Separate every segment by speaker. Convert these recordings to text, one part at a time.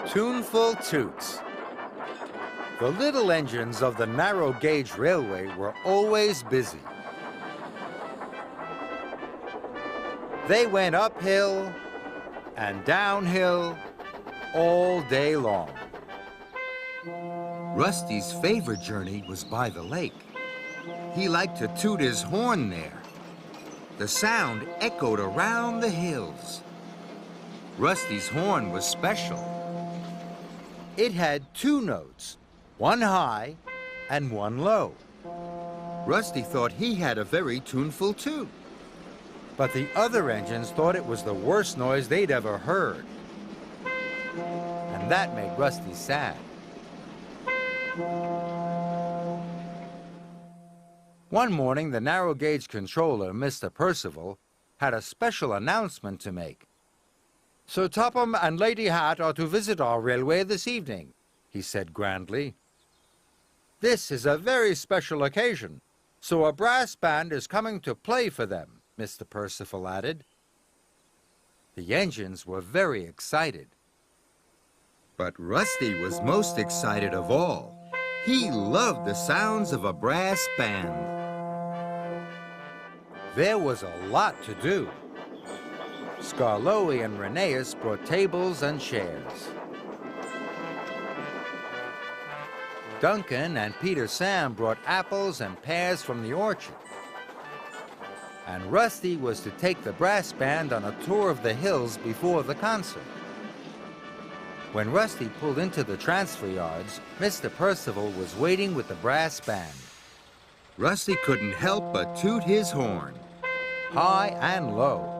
Speaker 1: Tuneful Toots. The little engines of the narrow gauge railway were always busy. They went uphill and downhill all day long. Rusty's favorite journey was by the lake. He liked to toot his horn there. The sound echoed around the hills. Rusty's horn was special. It had two notes, one high and one low. Rusty thought he had a very tuneful toot. But the other engines thought it was the worst noise they'd ever heard. And that made Rusty sad. One morning, the narrow gauge controller, Mr. Percival, had a special announcement to make. "Sir Topham and Lady Hat are to visit our railway this evening," he said grandly. "This is a very special occasion, so a brass band is coming to play for them," Mr. Percival added. The engines were very excited. But Rusty was most excited of all. He loved the sounds of a brass band. There was a lot to do. Scarloe and Rheneas brought tables and chairs. Duncan and Peter Sam brought apples and pears from the orchard. And Rusty was to take the brass band on a tour of the hills before the concert. When Rusty pulled into the transfer yards, Mr. Percival was waiting with the brass band. Rusty couldn't help but toot his horn, high and low.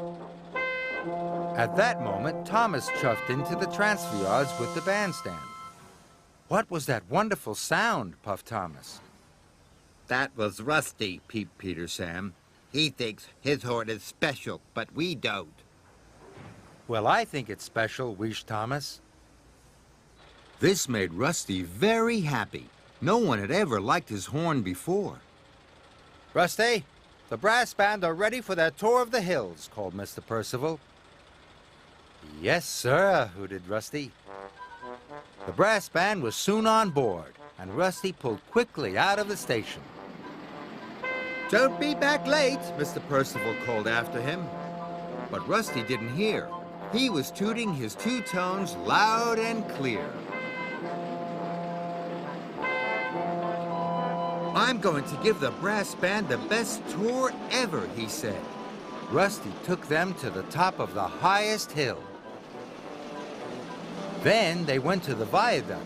Speaker 1: At that moment, Thomas chuffed into the transfer yards with the bandstand. "What was that wonderful sound?" puffed Thomas.
Speaker 2: "That was Rusty," peeped Peter Sam. "He thinks his horn is special, but we don't."
Speaker 1: "Well, I think it's special," wheezed Thomas. This made Rusty very happy. No one had ever liked his horn before. "Rusty, the brass band are ready for their tour of the hills," called Mr. Percival. "Yes, sir," hooted Rusty. The brass band was soon on board, and Rusty pulled quickly out of the station. "Don't be back late," Mr. Percival called after him. But Rusty didn't hear. He was tooting his two tones loud and clear. "I'm going to give the brass band the best tour ever," he said. Rusty took them to the top of the highest hill. Then they went to the viaduct.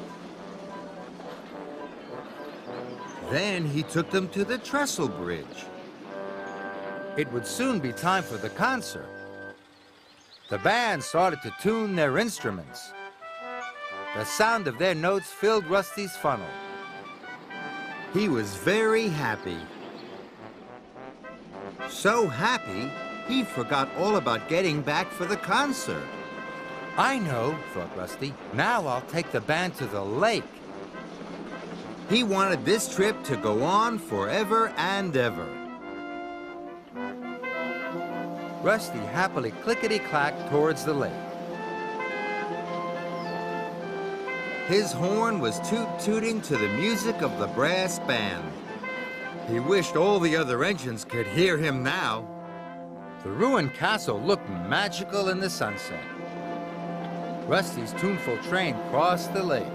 Speaker 1: Then he took them to the trestle bridge. It would soon be time for the concert. The band started to tune their instruments. The sound of their notes filled Rusty's funnel. He was very happy. So happy, he forgot all about getting back for the concert. "I know," thought Rusty. "Now I'll take the band to the lake." He wanted this trip to go on forever and ever. Rusty happily clickety-clacked towards the lake. His horn was toot-tooting to the music of the brass band. He wished all the other engines could hear him now. The ruined castle looked magical in the sunset. Rusty's tuneful train crossed the lake.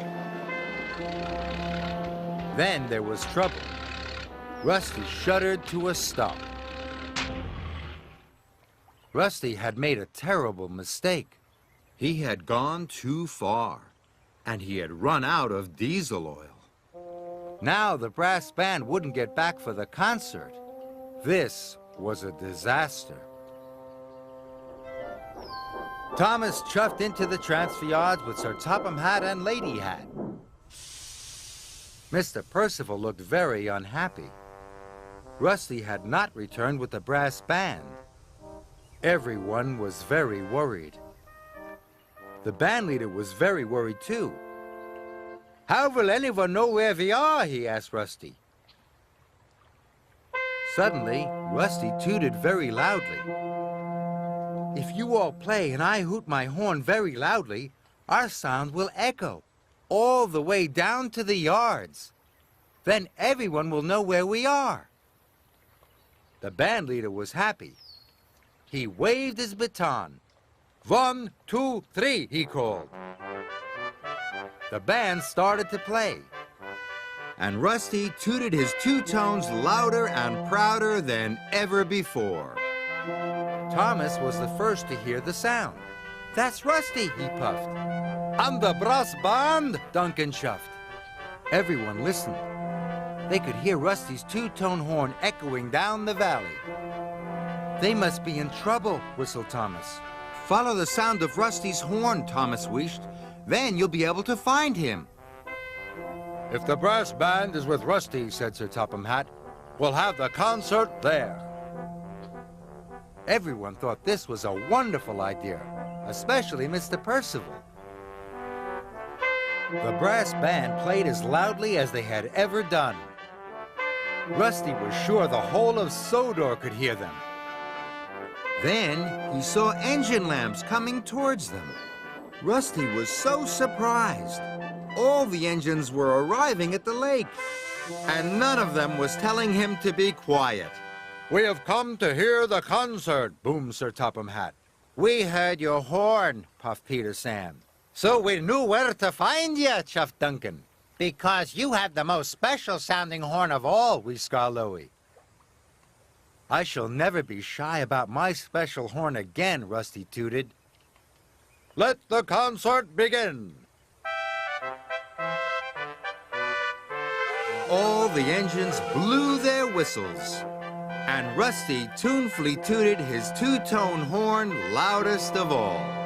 Speaker 1: Then there was trouble. Rusty shuddered to a stop. Rusty had made a terrible mistake. He had gone too far, and he had run out of diesel oil. Now the brass band wouldn't get back for the concert. This was a disaster. Thomas chuffed into the transfer yards with Sir Topham Hatt and Lady Hat. Mr. Percival looked very unhappy. Rusty had not returned with the brass band. Everyone was very worried. The band leader was very worried too. "How will anyone know where we are?" he asked Rusty. Suddenly, Rusty tooted very loudly. "If you all play and I hoot my horn very loudly, Our sound will echo all the way down to the yards. Then everyone will know where we are. The band leader was happy. He waved his baton. 1, 2, 3, he called. The band started to play. And Rusty tooted his two tones louder and prouder than ever before. Thomas was the first to hear the sound. That's Rusty, he puffed. And the brass band, Duncan chuffed. Everyone listened. They could hear Rusty's two-tone horn echoing down the valley. They must be in trouble, whistled Thomas. Follow the sound of Rusty's horn, Thomas wished. Then you'll be able to find him. If the brass band is with Rusty, said Sir Topham Hatt, we'll have the concert there. Everyone thought this was a wonderful idea, especially Mr. Percival. The brass band played as loudly as they had ever done. Rusty was sure the whole of Sodor could hear them. Then he saw engine lamps coming towards them. Rusty was so surprised. All the engines were arriving at the lake, and none of them was telling him to be quiet. We have come to hear the concert, boomed Sir Topham Hatt. We heard your horn, puffed Peter Sam. So we knew where to find you, chuffed Duncan. Because you have the most special-sounding horn of all, wheezed Skarloey. I shall never be shy about my special horn again, Rusty tooted. Let the concert begin. All the engines blew their whistles, and Rusty tunefully tooted his two-tone horn loudest of all.